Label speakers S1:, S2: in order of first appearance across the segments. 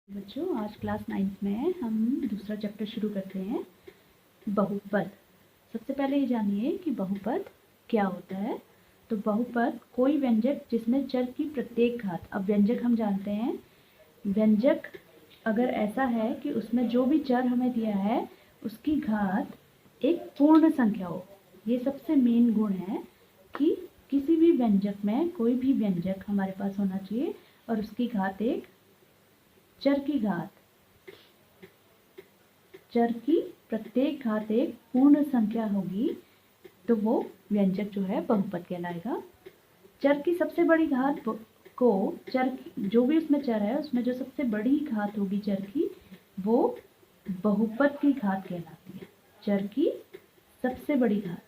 S1: बच्चों, आज class 9th में हम दूसरा चैप्टर शुरू करते हैं, बहुपद। सबसे पहले ये जानिए कि बहुपद क्या होता है। तो बहुपद कोई व्यंजक जिसमें चर की प्रत्येक घात। अब व्यंजक हम जानते हैं, व्यंजक अगर ऐसा है कि उसमें जो भी चर हमें दिया है उसकी घात एक पूर्ण संख्या हो। ये सबसे मेन गुण है कि किसी भी व्यंजक में कोई भी व्यंजक हमारे पास होना चाहिए और उसकी घात एक चर की प्रत्येक घात एक पूर्ण संख्या होगी, तो वो व्यंजक जो है बहुपद कहलाएगा। चर की सबसे बड़ी घात को जो भी उसमें चर है उसमें जो सबसे बड़ी घात होगी चर की, वो बहुपद की घात कहलाती है। चर की सबसे बड़ी घात।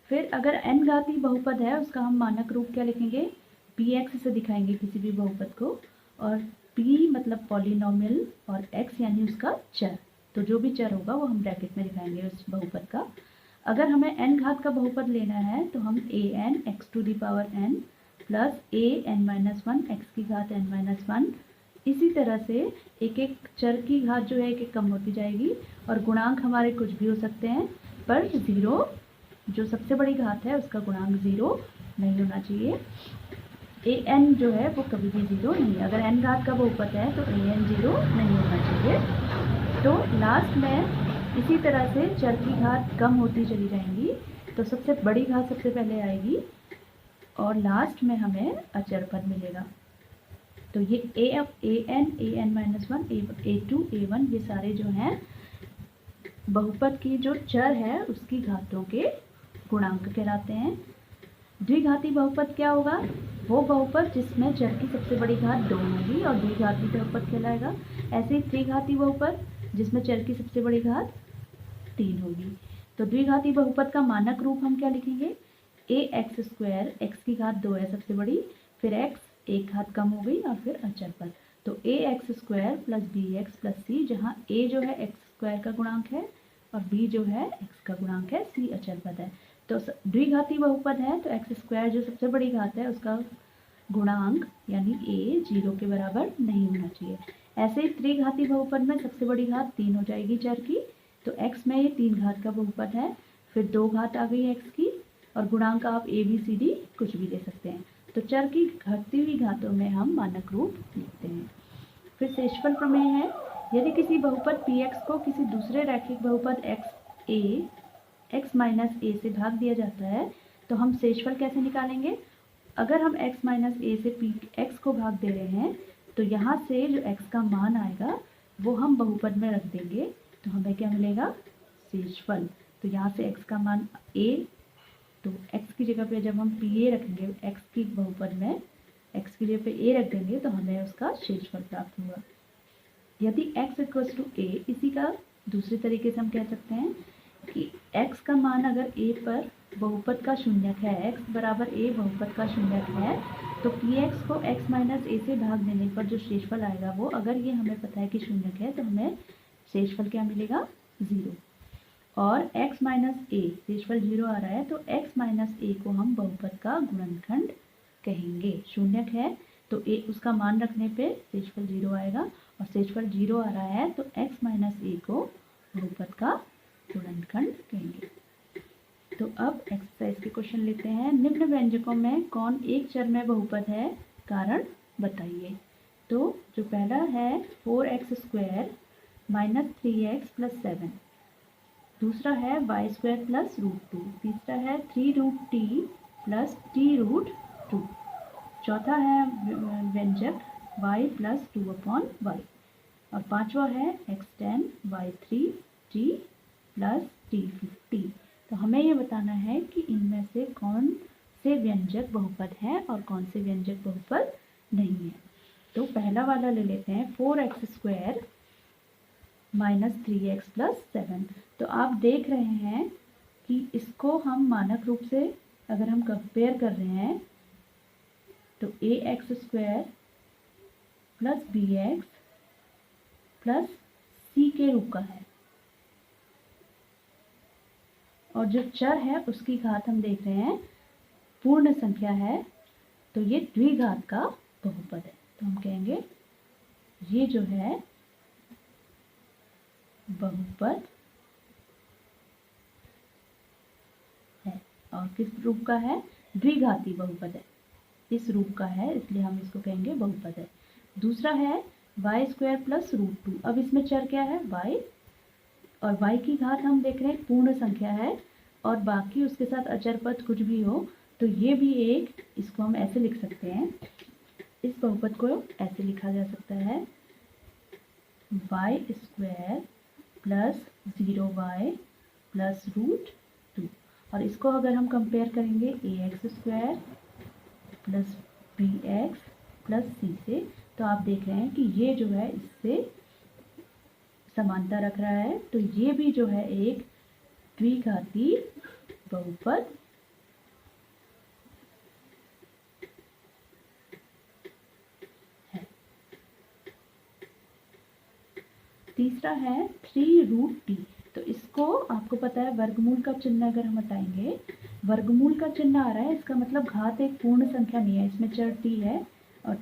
S1: फिर अगर n घाती बहुपद है उसका हम मानक रूप क्या लिखेंगे, px से दिखाएंगे किसी भी बहुपद को, और p मतलब पॉलिनोमियल और x यानी उसका चर। तो जो भी चर होगा वो हम ब्रैकेट में दिखाएंगे उस बहुपद का। अगर हमें n घात का बहुपद लेना है तो हम an x to the power n plus an-1 x की घात n-1, इसी तरह से एक एक चर की घात जो है एक कम होती जाएगी और गुणांक हमारे कुछ भी हो सकते हैं, पर ज़ीरो, जो सबसे बड़ी घात है उसका गुणांक ज़ीरो नहीं होना चाहिए। an जो है वो कभी भी ज़ीरो नहीं है। अगर n घात का बहुपद है तो an ज़ीरो नहीं होना चाहिए। तो लास्ट में इसी तरह से चर की घात कम होती चली जाएंगी, तो सबसे बड़ी घात सबसे पहले आएगी और लास्ट में हमें अचर पद मिलेगा। तो ये an-1, a2, a1 ये सारे जो हैं बहुपद की जो चर है उसकी घातों के गुणांक कहलाते हैं। द्विघाती बहुपद क्या होगा, वो बहुपद जिसमें चर की सबसे बड़ी घात 2 होगी और द्विघाती बहुपद कहलाएगा। ऐसे ही त्रिघाती बहुपद जिसमें चर की सबसे बड़ी घात 3 होगी। तो द्विघाती बहुपद का मानक रूप हम क्या लिखेंगे, ax स्क्वायर, x की घात 2 है सबसे बड़ी, फिर x एक घात कम हो गई और फिर अचर पद। तो ax square plus bx plus c, जहाँ a जो है x स्क्वायर का गुणांक है और b जो है x का गुणांक है, c अचर पद है। तो द्विघाती बहुपद है तो x स्क्वायर जो सबसे बड़ी घात है उसका गुणांक यानी a 0 के बराबर नहीं होना चाहिए। ऐसे ही त्रिघाती बहुपद में सबसे बड़ी घात 3 हो जाएगी चर की, तो x में ये 3 घात का बहुपद है, फिर 2 घात आ गई x की और गुणांक आप a b c d कुछ भी ले सकते हैं। तो चर की घटती हुई घातों में हम मानक रूप लिखते हैं। फिर शेषफल प्रमेय है, यदि किसी बहुपद px को किसी दूसरे रैखिक बहुपद x माइनस a से भाग दिया जाता है तो हम शेषफल कैसे निकालेंगे। अगर हम x माइनस a से x को भाग दे रहे हैं तो यहाँ से जो x का मान आएगा वो हम बहुपद में रख देंगे, तो हमें क्या मिलेगा, शेषफल। तो यहाँ से x का मान a, तो x की जगह पे जब हम pa रखेंगे x की बहुपद में, x की जगह पे a रख देंगे तो हमें उसका शेषफल प्राप्त होगा। यदि x इक्वल्स टू a, इसी का दूसरे तरीके से हम कह सकते हैं कि x का मान अगर a पर बहुपद का शून्यक है, x बराबर a बहुपद का शून्यक है, तो px को x माइनस a से भाग देने पर जो शेषफल आएगा वो, अगर ये हमें पता है कि शून्यक है तो हमें शेषफल क्या मिलेगा, 0। और x माइनस a शेषफल 0 आ रहा है तो x माइनस a को हम बहुपद का गुणनखंड कहेंगे। शून्यक है तो a उसका मान रखने पे शेषफल 0 आएगा और शेषफल 0 आ रहा है तो x माइनस a को बहुपद का गुणनखंड कहेंगे। तो अब एक्सरसाइज के क्वेश्चन लेते हैं। निम्न व्यंजकों में कौन एक चर में बहुपद है, कारण बताइए। तो जो पहला है 4x square minus 3x plus 7, दूसरा है y स्क्वायर प्लस √2, तीसरा है 3√t प्लस t√2, चौथा है व्यंजक y प्लस 2/y, और पांचवा है x10 y3t प्लस t50। तो हमें ये बताना है कि इनमें से कौन से व्यंजक बहुपद है और कौन से व्यंजक बहुपद नहीं है। तो पहला वाला ले लेते हैं 4x square minus 3x plus 7। तो आप देख रहे हैं कि इसको हम मानक रूप से अगर हम कंपेयर कर रहे हैं तो ax square plus bx plus c के रूप का है और जो चर है उसकी घात हम देख रहे हैं पूर्ण संख्या है, तो ये द्विघात का बहुपद है। तो हम कहेंगे ये जो है बहुपद है। और किस रूप का है? द्विघाती बहुपद है, इस रूप का है, इसलिए हम इसको कहेंगे बहुपद है। दूसरा है y² प्लस √2। अब इसमें चर क्या है? y, और y की घात हम देख रहे हैं पूर्ण संख्या है, और बाकी उसके साथ अचर पद कुछ भी हो तो ये भी एक, इसको हम ऐसे लिख सकते हैं, इस बहुपद को ऐसे लिखा जा सकता है y² प्लस 0y प्लस √2। और इसको अगर हम कंपेयर करेंगे ax² plus bx plus c से, तो आप देख रहे हैं कि ये जो है इससे समानता रख रहा है, तो ये भी जो है एक द्विघाती बहुपद है। तीसरा है 3√t। तो इसको आपको पता है वर्गमूल का चिन्ह अगर हम हटाएंगे, वर्गमूल का चिन्ह आ रहा है, इसका मतलब घात एक पूर्ण संख्या नहीं है, इसमें चर t है, और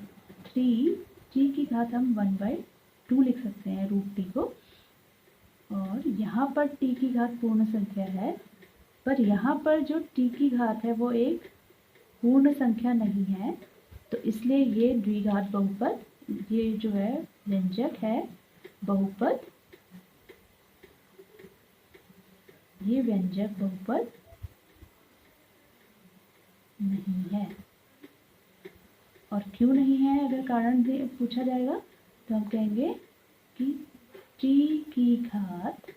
S1: 3t की घात हम 1/2 लिख सकते हैं √t को, और यहाँ पर t की घात पूर्ण संख्या है, पर यहाँ पर जो t की घात है वो एक पूर्ण संख्या नहीं है, तो इसलिए ये द्विघात बहुपद, ये जो है व्यंजक है बहुपद, ये व्यंजक बहुपद नहीं है। और क्यों नहीं है अगर कारण पूछा जाएगा तो हम कहेंगे कि t की घात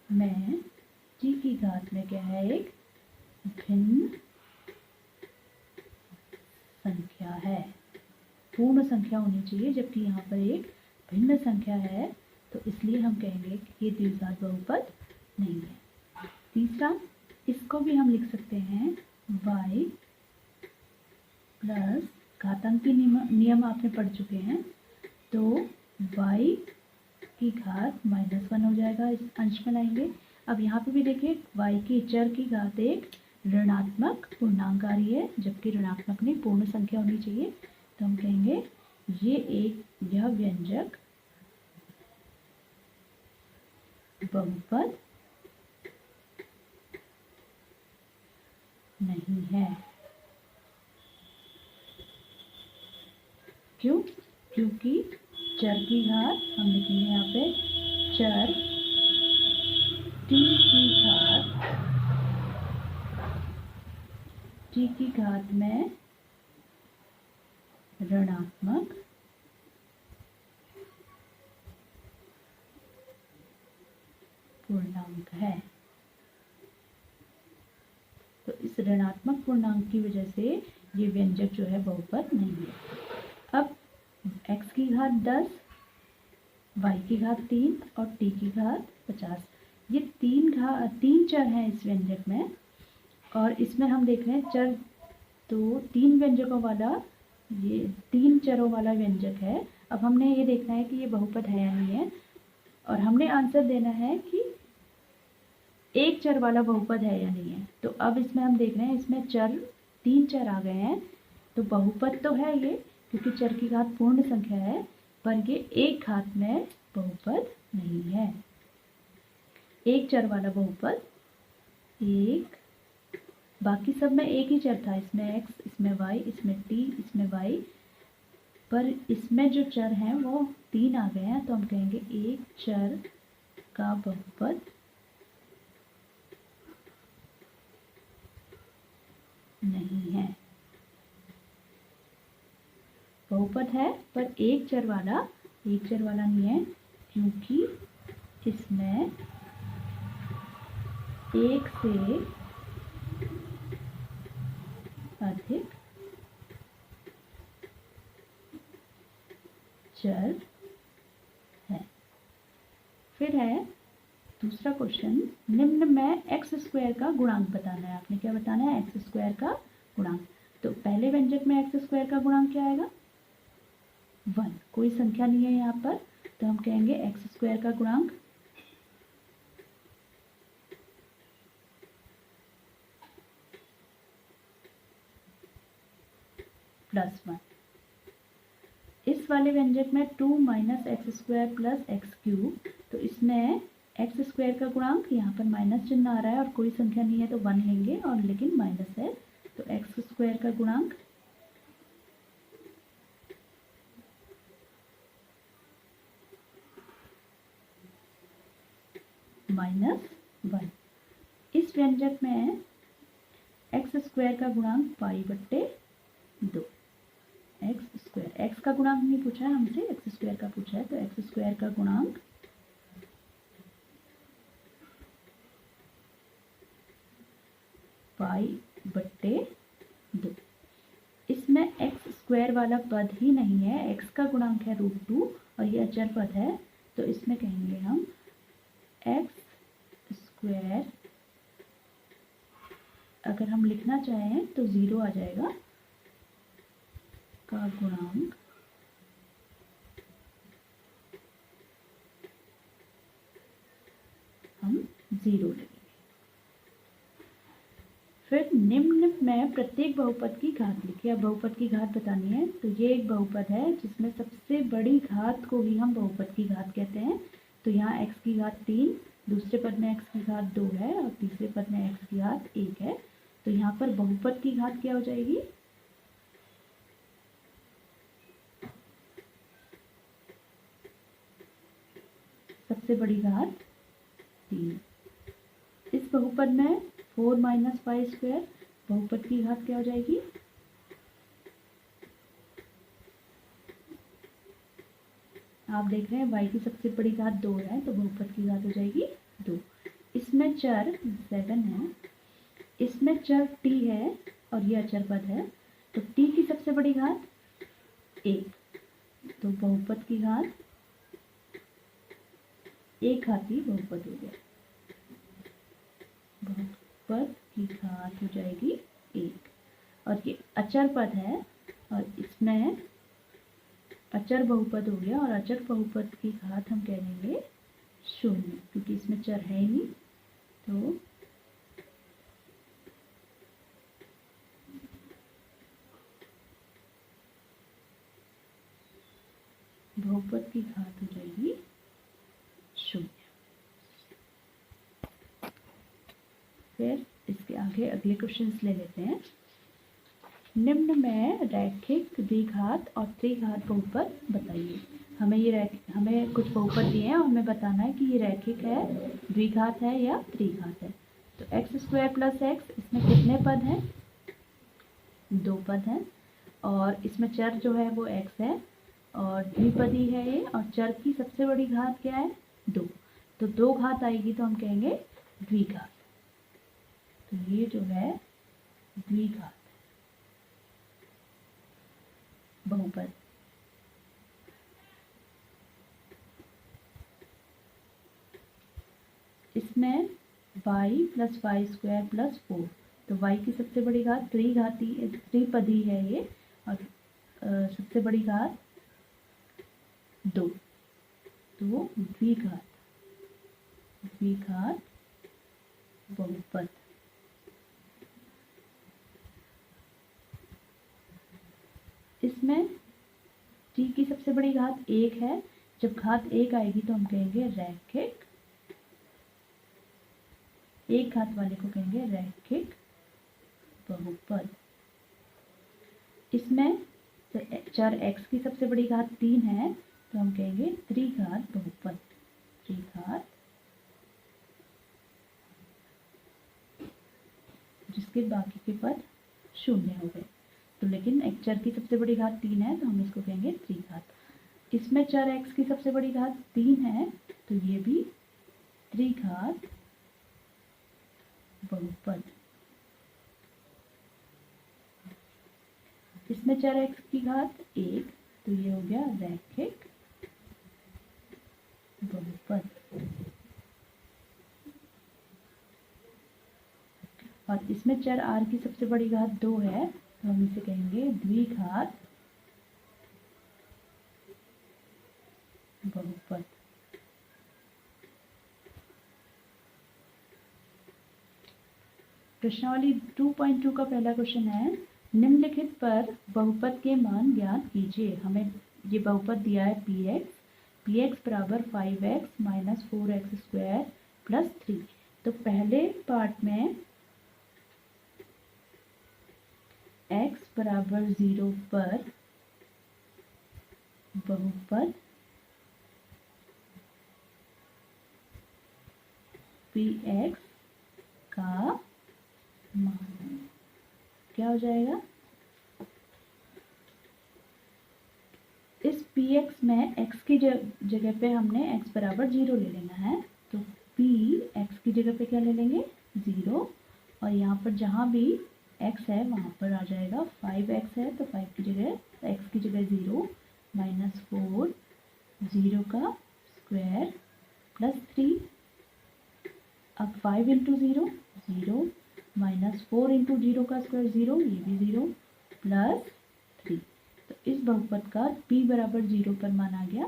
S1: में, t की घात में क्या है? एक भिन्न संख्या है, पूर्ण संख्या होनी चाहिए, जबकि यहाँ पर एक भिन्न संख्या है, तो इसलिए हम कहेंगे कि ये द्विघात बहुपद नहीं है। तीसरा, इसको भी हम लिख सकते हैं y प्लस, घातांकी नियम आपने पढ़ चुके हैं, तो y की घात -1 हो जाएगा, इस अंश में लाएंगे। अब यहाँ पे भी देखिए y की चर की घात एक ऋणात्मक पूर्णांक आ रही है, जबकि ऋणात्मक नहीं पूर्ण संख्या होनी चाहिए, तो हम कहेंगे यह व्यंजक बहुपद नहीं है। क्यों? क्योंकि चर की घात हम लिखेंगे यहाँ पे, चर t की घात में ऋणात्मक पूर्णांक है, तो इस ऋणात्मक पूर्णांक की वजह से ये व्यंजक जो है बहुपद नहीं है। अब x की घात 10, y की घात 3 और t की घात 50, ये तीन चर हैं इस व्यंजक में, और इसमें हम देख रहे हैं चर, तो 3 व्यंजकों वाला, ये 3 चरों वाला व्यंजक है। अब हमने ये देखना है कि ये बहुपद है या नहीं है, और हमने आंसर देना है कि एक चर वाला बहुपद है या नहीं है। तो अब इसमें हम देख रहे हैं, इसमें 3 चर आ गए हैं, तो बहुपद तो है ये, क्योंकि चर की घात पूर्ण संख्या है, पर ये एक घात में बहुपद नहीं है। एक चर वाला बहुपद, एक, बाकी सब में एक ही चर था, इसमें x, इसमें y, इसमें t, इसमें y, पर इसमें जो चर हैं वो 3 आ गए हैं, तो हम कहेंगे एक चर का बहुपद नहीं है। बहुपद है पर एक चर वाला नहीं है, क्योंकि इसमें एक से अधिक चर है। फिर है दूसरा क्वेश्चन, निम्न में x² का गुणांक बताना है। आपने क्या बताना है? x² का गुणांक। तो पहले व्यंजक में x² का गुणांक क्या आएगा? 1, कोई संख्या नहीं है यहाँ पर, तो हम कहेंगे x² का गुणांक 1 प्लस 1। इस वाले व्यंजक में 2 minus x square plus x cube, तो इसमें एक्स स्क्वायर का गुणांक, यहाँ पर माइनस चिन्ह आ रहा है और कोई संख्या नहीं है तो 1 लेंगे, और लेकिन माइनस है तो एक्स स्क्वायर का गुणांक -1। इस व्यंजक में एक्स स्क्वायर का गुणांक π/2। एक्स स्क्वायर, एक्स का गुणांक नहीं पूछा है हमसे, एक्स स्क्वायर का पूछा है, तो एक्स स्क्वायर का गुणांक π/2। इसमें एक्स स्क्वायर वाला पद ही नहीं है, एक्स का गुणांक है √2 और ये अचर पद है, तो इसमें कहेंगे हम एक्स स्क्वायर, अगर हम लिखना चाहें तो 0 आ जाएगा, का गुणांक हम 0 लेंगे। फिर निम्न में प्रत्येक बहुपद की घात लिखिए। अब बहुपद की घात बतानी है, तो ये एक बहुपद है जिसमें सबसे बड़ी घात को ही हम बहुपद की घात कहते हैं। तो यहाँ x की घात 3, दूसरे पद में x की घात 2 है और तीसरे पद में x की घात 1 है। तो यहाँ पर बहुपद की घात क्या हो जाएगी? सबसे बड़ी घात 3। इस बहुपद में 4 माइनस पाई स्क्वायर, बहुपद की घात क्या हो जाएगी? आप देख रहे हैं y की सबसे बड़ी घात 2 है, तो बहुपद की घात हो जाएगी 2। इसमें चर 7 है, इसमें चर t है और ये अचर पद है, तो t की सबसे बड़ी घात 1, तो बहुपद की घात एक घाती बहुपद हो गया। बहुपद की घात हो जाएगी 1 और ये अचर पद है और इसमें अचर बहुपद हो गया, और अचर बहुपद की घात हम कह देंगे 0, क्योंकि इसमें चर है ही नहीं। तो बहुपद की घात हो जाएगी 0। फिर इसके आगे अगले क्वेश्चंस ले लेते हैं। निम्न में रैखिक द्विघात और त्रिघात बहुपद बताइए। हमें कुछ बहुपद दिए हैं और हमें बताना है कि ये रैखिक है, द्विघात है या त्रिघात है। तो एक्स स्क्वायर प्लस एक्स, इसमें कितने पद हैं? 2 पद हैं, और इसमें चर जो है वो x है और द्विपदी है ये, और चर की सबसे बड़ी घात क्या है? 2। तो 2 घात आएगी तो हम कहेंगे द्विघात। तो ये जो है द्विघात बहुपद। इसमें y plus y square plus 4, तो y की सबसे बड़ी घात त्रिपदी है ये, और सबसे बड़ी घात 2, तो द्विघात बहुपद। इसमें t की सबसे बड़ी घात 1 है, जब घात 1 आएगी तो हम कहेंगे रैखिक, एक घात वाले को कहेंगे रैखिक बहुपद। इसमें चर x की सबसे बड़ी घात 3 है, तो हम कहेंगे त्रिघात बहुपद। त्रिघात, जिसके बाकी के पद 0 हो गए। तो लेकिन एक चर की सबसे बड़ी घात 3 है, तो हम इसको कहेंगे त्रिघात। इसमें चर x की सबसे बड़ी घात 3 है, तो ये भी त्रिघात बहुपद। इसमें चर x की घात 1, तो ये हो गया रैखिक बहुपद। और इसमें चर r की सबसे बड़ी घात 2 है, तो हम इसे कहेंगे द्विघात बहुपद। प्रश्नावली 2.2 का पहला क्वेश्चन है, निम्नलिखित पर बहुपद के मान ज्ञात कीजिए। हमें ये बहुपद दिया है पी एक्स बराबर 5x minus 4x square plus 3। तो पहले पार्ट में x बराबर 0 पर बहुपद पी एक्स का मान क्या हो जाएगा? इस पी एक्स में x की जगह पे हमने x बराबर 0 ले लेना है। तो p x की जगह पे क्या ले लेंगे? 0। और यहाँ पर जहाँ भी x है वहाँ पर आ जाएगा 5x है तो 5 की जगह x की जगह 0 माइनस 4 0 का स्क्वायर प्लस 3। अब 5 इंटू 0 0 माइनस 4 इंटू 0 का स्क्वायर 0, ये भी 0 प्लस 3। तो इस बहुपद का p बराबर 0 पर मान आ गया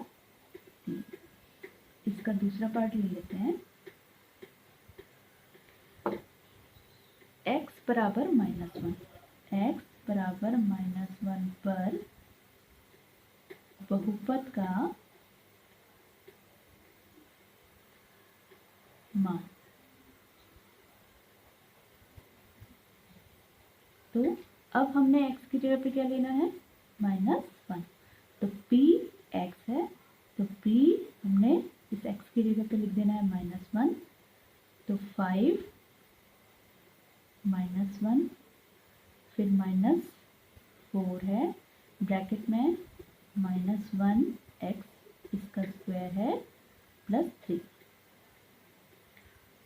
S1: 3। इसका दूसरा पार्ट ले लेते हैं। x बराबर -1, x बराबर -1 पर बहुपद का मान। तो अब हमने x की जगह पे क्या लेना है? -1। तो p x है तो p हमने इस x की जगह पे लिख देना है -1। तो 5 -1 फिर -4 है ब्रैकेट में -1x इसका स्क्वायर है प्लस 3।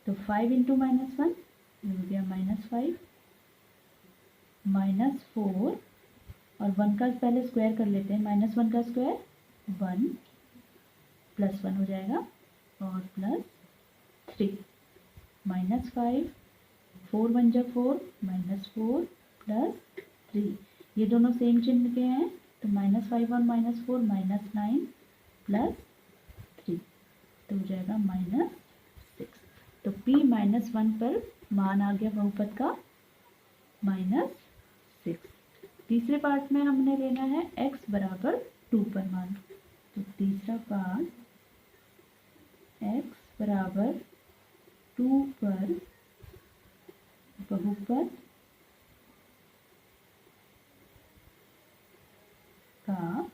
S1: तो 5 इंटू -1 ये हो गया -5 -4 और 1 का पहले स्क्वायर कर लेते हैं। -1 का स्क्वायर 1 प्लस 1 हो जाएगा और प्लस 3 -5 4 1 जा 4 -4 प्लस 3। ये दोनों सेम चिन्ह के हैं तो -5 और -4 -9 प्लस 3 तो हो जाएगा -6। तो p -1 पर मान आ गया बहुपद का -6। तीसरे पार्ट में हमने लेना है x बराबर 2 पर मान। तो तीसरा पार्ट x बराबर 2 पर बहुपद का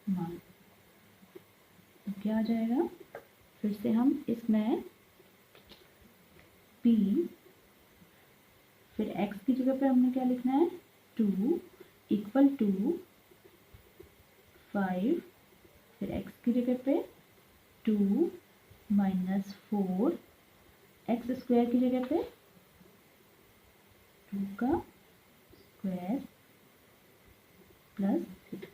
S1: मान। तो क्या आ जाएगा? फिर से हम इसमें p फिर x की जगह पे हमने क्या लिखना है? 2 इक्वल टू 5 फिर x की जगह पे 2 माइनस 4 एक्स स्क्वायर की जगह पे 2 का स्क्वायर प्लस 3।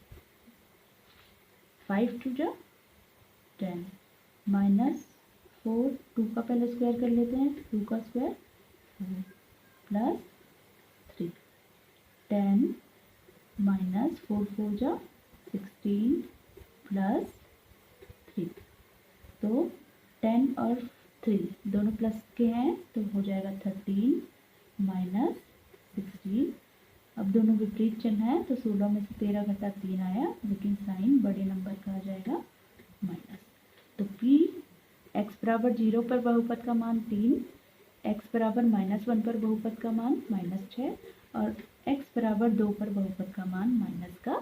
S1: 5 2 जा 10 -4 2 का पहले स्क्वायर कर लेते हैं 2 का स्क्वायर 4 प्लस 3 10 -4 4 जा 16 प्लस 3। तो 10 और 3 दोनों प्लस के हैं तो हो जाएगा 13 माइनस 16। अब दोनों विपरीत चिन्ह है तो 16 में से 13 घटा 3 आया लेकिन साइन बड़े नंबर का आ जाएगा माइनस। तो p x बराबर 0 पर बहुपद का मान 3, x बराबर -1 पर बहुपद का मान -6 और x बराबर 2 पर बहुपद का मान -का